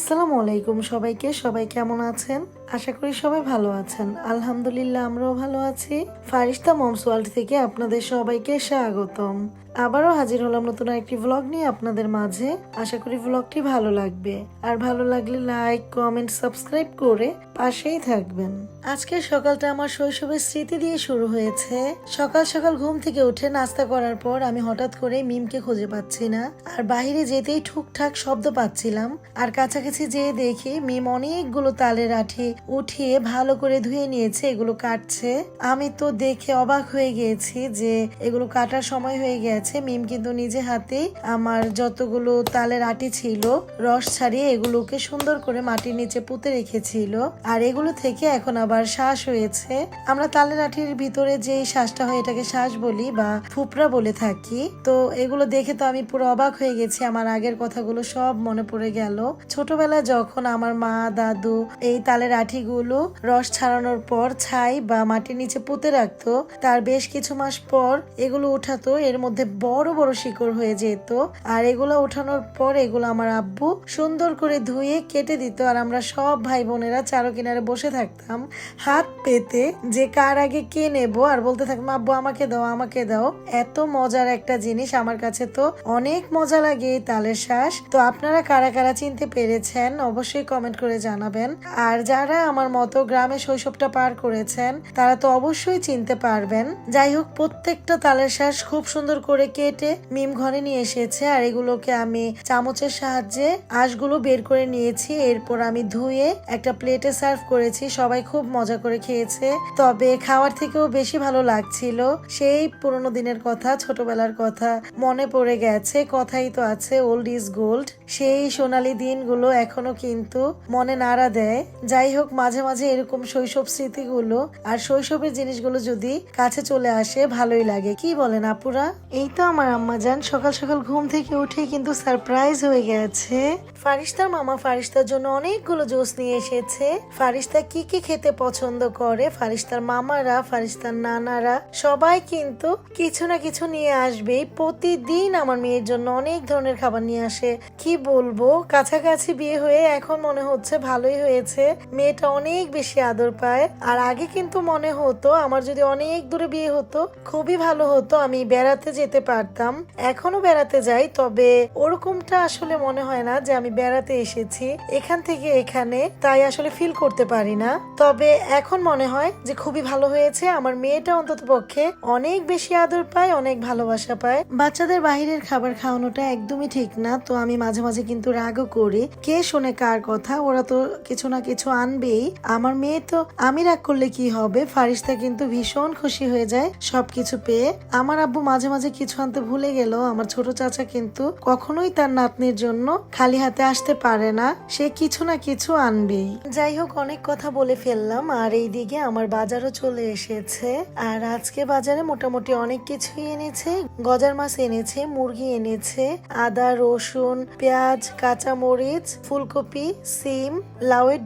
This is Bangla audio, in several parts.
আসসালামু আলাইকুম সবাইকে। সবাই কেমন আছেন? আশা করি সবাই ভালো আছেন। আলহামদুলিল্লাহ আমরাও ভালো আছি। ফারিস্তা মমস ওয়ার্ল্ড থেকে আপনাদের সবাইকে স্বাগতম। আবারও হাজির হলাম নতুন একটি ভ্লগ নিয়ে আপনাদের মাঝে। আশা করি ভ্লগটি ভালো লাগবে, আর ভালো লাগলে লাইক, কমেন্ট, সাবস্ক্রাইব করে পাশেই থাকবেন। আজকের সকালটা আমার শৈশবের স্মৃতি দিয়ে শুরু হয়েছে। সকাল সকাল ঘুম থেকে উঠে নাস্তা করার পর আমি হঠাৎ করে মিমকে খুঁজে পাচ্ছি না, আর বাহিরে যেতেই ঠুকঠাক শব্দ পাচ্ছিলাম। আর কাছাকাছি যেয়ে দেখি মিম অনেকগুলো তালের আঠি উঠিয়ে ভালো করে ধুয়ে নিয়েছে, এগুলো কাটছে। আমি তো দেখে অবাক হয়ে গিয়েছি যে এগুলো কাটার সময় হয়ে গেছে। মিম কিন্তু নিজে হাতে আমার যতগুলো তালের আটি ছিল রস ছাড়িয়ে এগুলোকে সুন্দর করে মাটির নিচে পুঁতে রেখেছিল, আর এগুলো থেকে এখন আবার শ্বাস হয়েছে। আমরা তালের আটির ভিতরে যে শ্বাসটা হয় এটাকে শ্বাস বলি বা ফুপরা বলে থাকি। তো এগুলো দেখে তো আমি পুরো অবাক হয়ে গেছি। আমার আগের কথাগুলো সব মনে পড়ে গেল। ছোটবেলায় যখন আমার মা দাদু এই তালের আঠিগুলো রস ছাড়ানোর পর ছাই বা মাটির নিচে পুঁতে রাখতো, তার বেশ কিছু মাস পর এগুলো উঠাতো, এর মধ্যে বড় বড় শিকড় হয়ে যেত। আর এগুলো উঠানোর পর এগুলো আমার আব্বু সুন্দর করে ধুয়ে কেটে দিত, আর আমরা সব ভাই বোনেরা চারো কিনারে বসে থাকতাম হাত পেতে যে কার আগে কে নেব, আর বলতে থাকতাম আব্বু আমাকে দাও আমাকে দাও। এত মজার একটা জিনিস, আমার কাছে তো অনেক মজা লাগে এই তালের শ্বাস। তো আপনারা কারা কারা চিনতে পেরেছেন অবশ্যই কমেন্ট করে জানাবেন। আর যারা আমার মতো গ্রামে শৈশবটা পার করেছেন তারা তো অবশ্যই চিনতে পারবেন। যাই হোক, প্রত্যেকটা তালের শ্বাস খুব সুন্দর করে কেটে মিম ঘরে নিয়ে এসেছে, আর এগুলোকে আমি চামচের সাহায্যে আঁশগুলো বের করে নিয়েছি। এরপর আমি ধুয়ে একটা প্লেটে সার্ভ করেছি। সবাই খুব মজা করে খেয়েছে, তবে খাওয়ার থেকেও বেশি ভালো লাগছিল। সেই পুরোনো দিনের কথা, ছোটবেলার কথা মনে পড়ে গেছে। কথাই তো আছে ওল্ড ইজ গোল্ড। সেই সোনালী দিনগুলো এখনো কিন্তু মনে নাড়া দেয়। যাই হোক, মাঝে মাঝে এরকম শৈশব স্মৃতিগুলো আর শৈশবের জিনিসগুলো যদি কাছে চলে আসে ভালোই লাগে। কি বলেন আপুরা? এই তো আমার আম্মাজান সকাল সকাল ঘুম থেকে উঠে কিন্তু সারপ্রাইজ হয়ে গেছে। ফারিস্তার মামা ফারিস্তার জন্য অনেকগুলো জুস নিয়ে এসেছে। ফারিস্তা কি কি খেতে পছন্দ করে, ফারিস্তার মামারা, ফারিস্তার নানারা সবাই কিন্তু কিছু না কিছু নিয়ে আসবেই। প্রতিদিন আমার মেয়ের জন্য অনেক ধরনের খাবার নিয়ে আসে। কি বলবো, কাছাকাছি বিয়ে হয়ে এখন মনে হচ্ছে ভালোই হয়েছে, মেয়েটা অনেক বেশি আদর পায়। আর আগে কিন্তু মনে হতো আমার যদি অনেক দূরে বিয়ে হতো খুবই ভালো হতো, আমি বেড়াতে যেতে পারতাম। এখনো বেড়াতে যাই, তবে ওরকমটা আসলে মনে হয় না যে আমি বেড়াতে এসেছি এখান থেকে এখানে, তাই আসলে ফিল করতে পারি না। তবে এখন মনে হয় যে খুবই ভালো হয়েছে, আমার মেয়েটা অন্তত পক্ষে অনেক বেশি আদর পায়, অনেক ভালোবাসা পায়। বাচ্চাদের বাহিরের খাবার খাওয়ানোটা একদমই ঠিক না, তো আমি মাঝে মাঝে কিন্তু রাগও করি। কে শোনে কার কথা, ওরা তো কিছু না কিছু আনবেই। আমার মেয়ে তো আমি রাগ করলে কি হবে, ফারিস্তা কিন্তু ভীষণ খুশি হয়ে যায় সবকিছু পেয়ে। আমার আব্বু মাঝে মাঝে কিছু আনতে ভুলে গেল, আমার ছোট চাচা কিন্তু কখনোই তার নাতনির জন্য খালি হাতে আসতে পারে না, সে কিছু না কিছু আনবেই। যাই হোক, অনেক কথা বলে ফেললাম। আর এইদিকে আমার বাজারও চলে এসেছে, আর আজকে বাজারে মোটামুটি অনেক কিছুই এনেছে। গজার মাছ এনেছে, মুরগি এনেছে, আদা, রসুন, পেঁয়াজ, কাঁচা মরিচ, ফুলকপি, সিম, লাউয়ের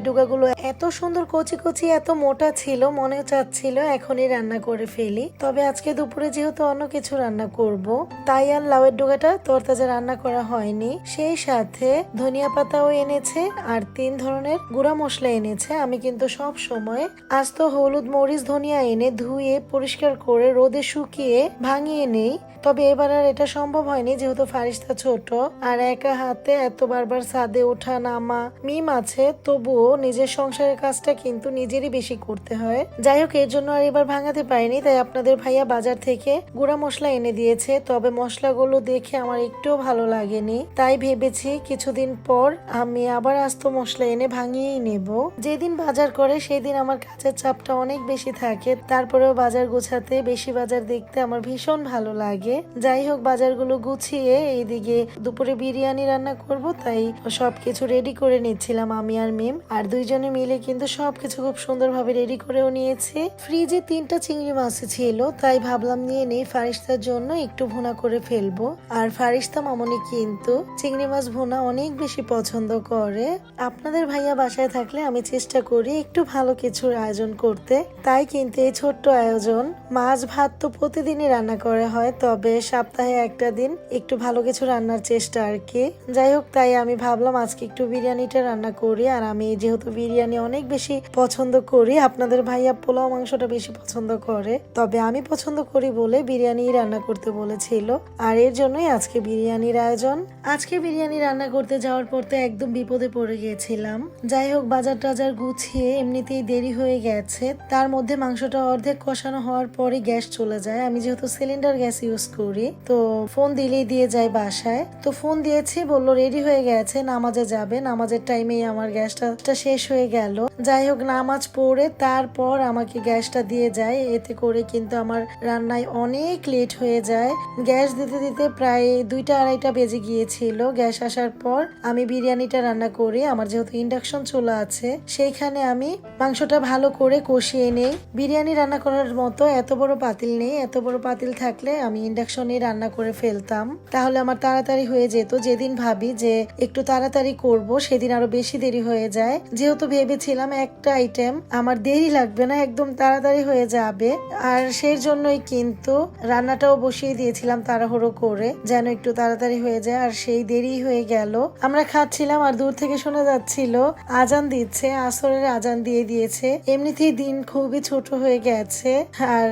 ডুগা গুলো এত সুন্দর কচি কচি, এত মোটা ছিল, মনে চাচ্ছিল এখনই রান্না করে ফেলি। তবে আজকে দুপুরে যেহেতু অন্য কিছু রান্না করব, তাই আর লাউয়ের ডুগাটা তরতাজা রান্না করা হয়নি। সেই সাথে ধনিয়া পাতাও এনেছে, আর 3 ধরনের গুঁড়া মশলা এনেছে। আমি কিন্তু সব সময় আস্ত হলুদ, মরিচ, ধনিয়া এনে ধুয়ে পরিষ্কার করে রোদে শুকিয়ে ভাঙিয়ে নেই, তবে এবার আর এটা সম্ভব হয়নি যেহেতু ফারিস্তা ছোট, আর একা হাতে এত বারবার ছাদে ওঠা নামা। মিম আছে, তবুও নিজের সংসারের কাজটা কিন্তু নিজেরই বেশি করতে হয়। যাই হোক, এর জন্য আর এবার ভাঙাতে পারিনি, তাই আপনাদের ভাইয়া বাজার থেকে গুঁড়া মশলা এনে দিয়েছে। তবে মশলাগুলো দেখে আমার একটুও ভালো লাগেনি, তাই ভেবেছি কিছুদিন পর আমি আবার আস্ত মশলা এনে ভাঙিয়েই নেব। যেদিন বাজার করে সেদিন আমার কাজের চাপটা অনেক বেশি থাকে, তারপরেও বাজার গোছাতে, বেশি বাজার দেখতে আমার ভীষণ ভালো লাগে। যাই হোক, বাজারগুলো গুছিয়ে এইদিকে দুপুরে বিরিয়ানি রান্না করব, তাই সবকিছু রেডি করে নিচ্ছিলাম আমি আর মিম। আর দুইজনে মিলে কিন্তু সবকিছু খুব সুন্দরভাবে রেডি করেও নিয়েছি। ফ্রিজে 3টা চিংড়ি মাছ ছিল, তাই ভাবলাম নিয়ে নেই, ফারিস্তার জন্য একটু ভুনা করে ফেলবো। আর ফারিস্তা মামনি কিন্তু চিংড়ি মাছ ভুনা অনেক বেশি পছন্দ করে। আপনাদের ভাইয়া বাসায় থাকলে আমি চেষ্টা করি একটু ভালো কিছুর আয়োজন করতে, তাই কিন্তু এই ছোট্ট আয়োজন। মাছ ভাত তো প্রতিদিনই রান্না করা হয়, তবে সপ্তাহে একটা দিন একটু ভালো কিছু রান্নার চেষ্টা আর কি। যাই হোক, তাই আমি ভাবলাম আজকে একটু বিরিয়ানিটা রান্না করি। আর আমি যেহেতু বিরিয়ানি অনেক বেশি পছন্দ করি, আপনাদের ভাইয়া পোলাও মাংসটা বেশি পছন্দ করে, তবে আমি পছন্দ করি বলে বিরিয়ানি রান্না করতে বলেছিল। আর এর জন্যই আজকে বিরিয়ানির আয়োজন। আজকে বিরিয়ানি রান্না করতে যাওয়ার পর তো একদম বিপদে পড়ে গিয়েছিলাম। যাই হোক, বাজার টাজার গুছিয়ে এমনিতেই দেরি হয়ে গেছে। তার মধ্যে মাংসটা অর্ধেক কষানো হওয়ার পরে গ্যাস চলে যায়। আমি যেহেতু সিলিন্ডার গ্যাস ইউজ করি, তো ফোন দিলেই দিয়ে যায় বাসায়। তো ফোন দিয়েছি, বললো রেডি হয়ে গেছে, নামাজে যাবে। নামাজের টাইমেই আমার গ্যাসটা শেষ হয়ে গেল। যাই হোক, নামাজ পড়ে তারপর আমাকে গ্যাসটা দিয়ে যায়। এতে করে কিন্তু আমার রান্নায় অনেক লেট হয়ে যায়। গ্যাস দিতে দিতে প্রায় 2টা 2:30 বেজে গিয়েছিল। গ্যাস আসার পর আমি বিরিয়ানিটা রান্না করি। আমার যেহেতু ইন্ডাকশন চুলা আছে, সেইখানে আমি মাংসটা ভালো করে কষিয়ে নেই। বিরিয়ানি রান্না করার মতো এত বড় পাতিল নেই, এত বড় পাতিল থাকলে আমি ইন্ডাকশনে রান্না করে ফেলতাম, তাহলে আমার তাড়াতাড়ি হয়ে যেত। যেদিন ভাবি যে একটু তাড়াতাড়ি করব, সেদিন আরো বেশি দেরি হয়ে যায়। যেহেতু ভেবেছিলাম একটা আইটেম আমার দেরি লাগবে না, একদম তাড়াতাড়ি হয়ে যাবে, আর সেই জন্যই কিন্তু রান্নাটাও বসিয়ে দিয়েছিলাম তাড়াহুড়ো করে, যেন একটু তাড়াতাড়ি হয়ে যায়। আর সেই দেরি হয়ে গেল। আমরা খাচ্ছিলাম আর দূর থেকে শোনা যাচ্ছিল আজান দিচ্ছে, আসরের আজান দিয়ে দিয়েছে। এমনিতেই দিন খুবই ছোট হয়ে গেছে, আর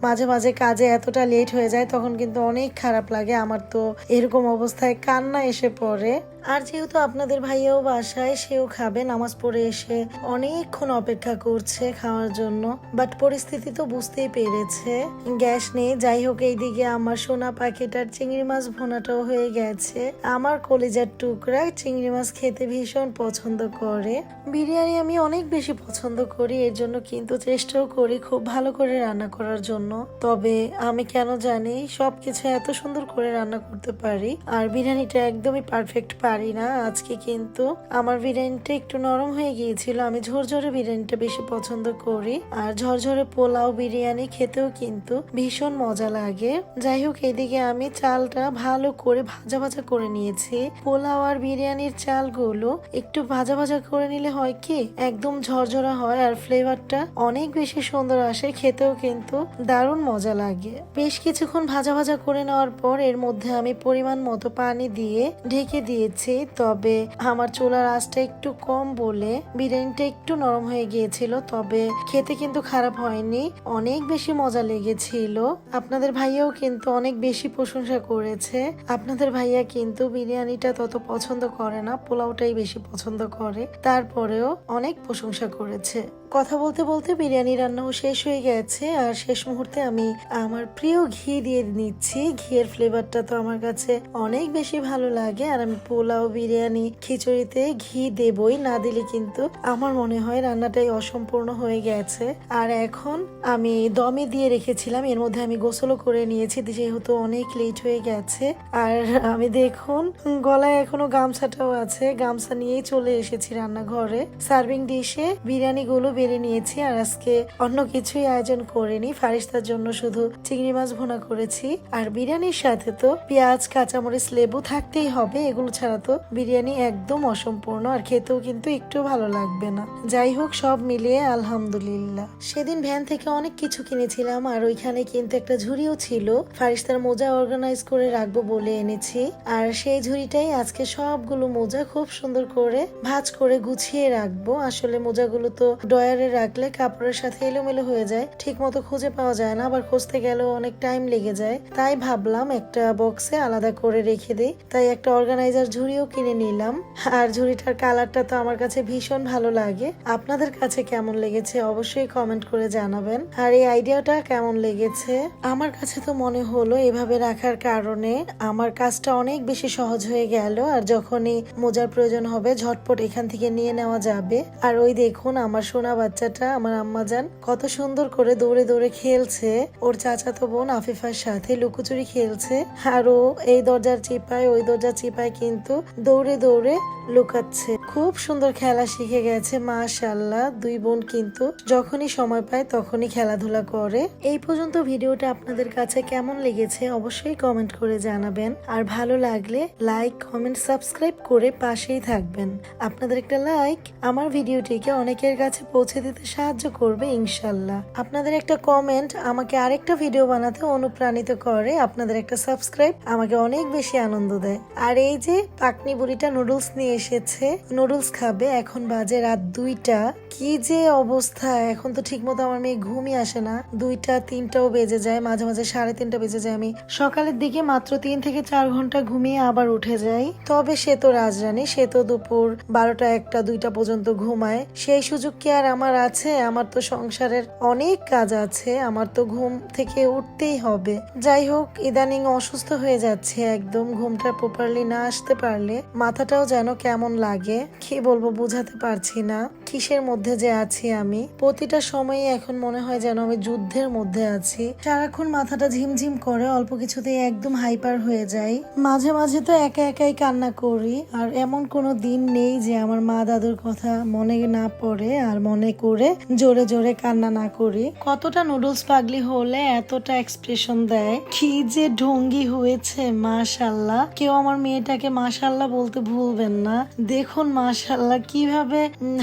মাঝে মাঝে কাজে এতটা লেট হয়ে যায়, তখন কিন্তু অনেক খারাপ লাগে। আমার তো এরকম অবস্থায় কান্না এসে পড়ে। আর যেহেতু আপনাদের ভাইয়াও বাসায়, সেও খাবে, নামাজ পড়ে এসে অনেকক্ষণ অপেক্ষা করছে খাওয়ার জন্য, বাট পরিস্থিতি তো বুঝতেই পেরেছে, গ্যাস নেই। যাই হোক, এইদিকে আমার সোনা পাখিটার চিংড়ি মাছ ভুনাটাও হয়ে গেছে। আমার কলিজার টুকরা চিংড়ি মাছ খেতে ভীষণ পছন্দ করে। বিরিয়ানি আমি অনেক বেশি পছন্দ করি, এর জন্য কিন্তু চেষ্টাও করি খুব ভালো করে রান্না করার জন্য। তবে আমি কেন জানি সবকিছু এত সুন্দর করে রান্না করতে পারি, আর বিরিয়ানিটা একদমই পারফেক্ট পারি না। আজকে কিন্তু আমার বিরিয়ানিটা একটু নরম হয়ে গিয়েছিল। আমি ঝরঝরে বিরিয়ানিটা বেশি পছন্দ করি, আর ঝরঝরে পোলাও বিরিয়ানি খেতেও কিন্তু ভীষণ মজা লাগে। যাই হোক, এদিকে আমি চালটা ভালো করে ভাজা ভাজা করে নিয়েছি। পোলাও আর বিরিয়ানির চালগুলো একটু ভাজা ভাজা করে নিলে হয় কি, একদম ঝরঝরা হয় আর ফ্লেভারটা অনেক বেশি সুন্দর আসে, খেতেও কিন্তু দারুণ মজা লাগে। বেশ কিছুক্ষণ ভাজা ভাজা করে নেওয়ার পর এর মধ্যে আমি পরিমাণ মতো পানি দিয়ে ঢেকে দিয়েছি। তবে আমার চুলার আঁচটা একটু কম বলে বিরিয়ানিটা একটু নরম হয়ে গিয়েছিল, তবে খেতে কিন্তু খারাপ হয়নি, অনেক বেশি মজা লেগেছিল। আপনাদের ভাইয়াও কিন্তু অনেক বেশি প্রশংসা করেছে। আপনাদের ভাইয়া কিন্তু বিরিয়ানিটা তত পছন্দ করে না, পোলাওটাই বেশি পছন্দ করে, তারপরেও অনেক প্রশংসা করেছে। কথা বলতে বলতে বিরিয়ানি রান্নাও শেষ হয়ে গেছে, আর শেষ মুহূর্তে আমি আমার প্রিয় ঘি দিয়ে নিচ্ছি। ঘিয়ের ফ্লেভারটা তো আমার কাছে অনেক বেশি ভালো লাগে, আর আমি পোলাও বিরিয়ানি খিচুড়িতে ঘি দেবই, না দিলে কিন্তু আমার মনে হয় রান্নাটাই অসম্পূর্ণ হয়ে গেছে। আর এখন আমি দমে দিয়ে রেখেছিলাম, এর মধ্যে আমি গোসলও করে নিয়েছি যেহেতু অনেক লেট হয়ে গেছে। আর আমি দেখুন গলায় এখনো গামছাটাও আছে, গামছা নিয়েই চলে এসেছি রান্নাঘরে। সার্ভিং ডিশে বিরিয়ানি গুলো বেড়ে নিয়েছি, আর আজকে অন্য কিছুই আয়োজন করিনি। ফারিস্তার জন্য শুধু চিংড়ি মাছ ভুনা করেছি, আর বিরিয়ানির সাথে তো পেঁয়াজ কাঁচামরিচ লেবু থাকতেই হবে, এগুলো ছাড়া তো বিরিয়ানি একদম অসম্পূর্ণ, আর খেতেও কিন্তু একটু ভালো লাগবে না। যাই হোক, সব মিলিয়ে আলহামদুলিল্লাহ। সেদিন ভ্যান থেকে অনেক কিছু কিনেছিলাম, আর ওইখানে কিন্তু একটা ঝুড়িও ছিল, ফারিস্তার মোজা অর্গানাইজ করে রাখবো বলে এনেছি। আর সেই ঝুড়িটাই আজকে সবগুলো মোজা খুব সুন্দর করে ভাঁজ করে গুছিয়ে রাখবো। আসলে মোজাগুলো তো ড্রয়ারে রাখলে কাপড়ের সাথে এলোমেলো হয়ে যায়, ঠিক মতো খুঁজে পাওয়া যায় না, আবার খুঁজতে গেলেও অনেক টাইম লেগে যায়। তাই ভাবলাম একটা বক্সে আলাদা করে রেখে দিই, তাই একটা অর্গানাইজার ঝুড়িও কিনে নিলাম। আর ঝুড়িটার কালারটা তো আমার কাছে ভীষণ ভালো লাগে। আপনাদের কাছে কেমন লেগেছে অবশ্যই কমেন্ট করে জানাবেন, আর এই আইডিয়াটা কেমন লেগেছে। আমার কাছে তো মনে হলো এভাবে রাখার কারণে আমার কাজটা অনেক বেশি সহজ হয়ে গেল, আর যখনই মোজার প্রয়োজন হবে ঝটপট এখান থেকে নিয়ে নেওয়া যাবে। আর ওই দেখুন আমার সোনা বাচ্চাটা, আমার আম্মাজান কত সুন্দর করে দৌড়ে দৌড়ে খেলছে। খেলছে ওর চাচাতো বোন আফিফার সাথে লুকোচুরি খেলছে, আর ও এই দরজার চিপায় ওই দরজার চিপায় কিন্তু দৌড়ে দৌড়ে লুকাচ্ছে। খুব সুন্দর খেলা শিখে গেছে মাশাআল্লাহ। দুই বোন কিন্তু যখনই সময় পায় তখনই খেলাধুলা করে। এই পর্যন্ত ভিডিওটা আপনাদের কাছে কেমন লেগেছে অবশ্যই কমেন্ট করে জানাবেন, আর ভালো লাগলে লাইক কমেন্ট সাবস্ক্রাইব করে পাশেই থাকবেন। আপনাদের একটা লাইক আমার ভিডিওটিকে অনেকের কাছে পৌঁছে দিতে সাহায্য করবে ইনশাল্লাহ। আপনাদের একটা কমেন্ট আমাকে আরেকটা ভিডিও বানাতে অনুপ্রাণিত করে, আপনাদের একটা সাবস্ক্রাইব আমাকে অনেক বেশি আনন্দ দেয়। আর এই যে পাকনি বুড়িটা নুডলস নিয়ে এসেছে, নুডলস খাবে। এখন বাজে রাত 2টা। কি যে অবস্থা, এখন তো ঠিক মতো আমার মেয়ে ঘুমই আসে না। 2টা 3টাও বেজে যায়, মাঝে মাঝে 3:30 বেজে যায়। আমি সকালের দিকে মাত্র 3 থেকে 4 ঘন্টা ঘুমিয়ে আবার উঠে যাই। তবে সে তো রাজরানী, সে তো দুপুর 12টা 1টা 2টা পর্যন্ত ঘুমায়। সেই সুযোগ কি আর আমার আছে? আমার তো সংসারের অনেক কাজ আছে, আমার তো ঘুম থেকে উঠতেই হবে। যাই হোক, ইদানিং অসুস্থ হয়ে যাচ্ছে একদম। ঘুমটা প্রপারলি না আসতে পারলে মাথাটাও যেন কেমন লাগে, কি বলবো বোঝাতে পারছি না। কিসের মধ্যে যে আছি আমি, প্রতিটা সময়ে এখন মনে হয় যেন আমি যুদ্ধের মধ্যে আছি। সারাক্ষণ মাথাটা ঝিমঝিম করে, অল্প কিছুতেই একদম হাইপার হয়ে যাই। মাঝে মাঝে তো একা একাই কান্না করি, আর এমন কোনো দিন নেই যে আমার মা দাদুর কথা মনে না পড়ে আর মনে করে জোরে জোরে কান্না না করি। কতটা নুডলস পাগলি হলে এতটা এক্সপ্রেশন দেয়, কি যে ঢঙ্গি হয়েছে মাশাআল্লাহ। কেউ আমার মেয়েটাকে মাশাআল্লাহ বলতে ভুলবেন না। দেখুন মাশাআল্লাহ কিভাবে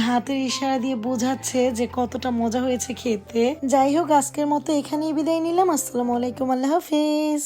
হাতের ইশারা দিয়ে বোঝাচ্ছে যে কতটা মজা হয়েছে খেতে। যাই হোক, আজকের মতো এখানেই বিদায় নিলাম। আসসালামু আলাইকুম, আল্লাহ হাফিজ।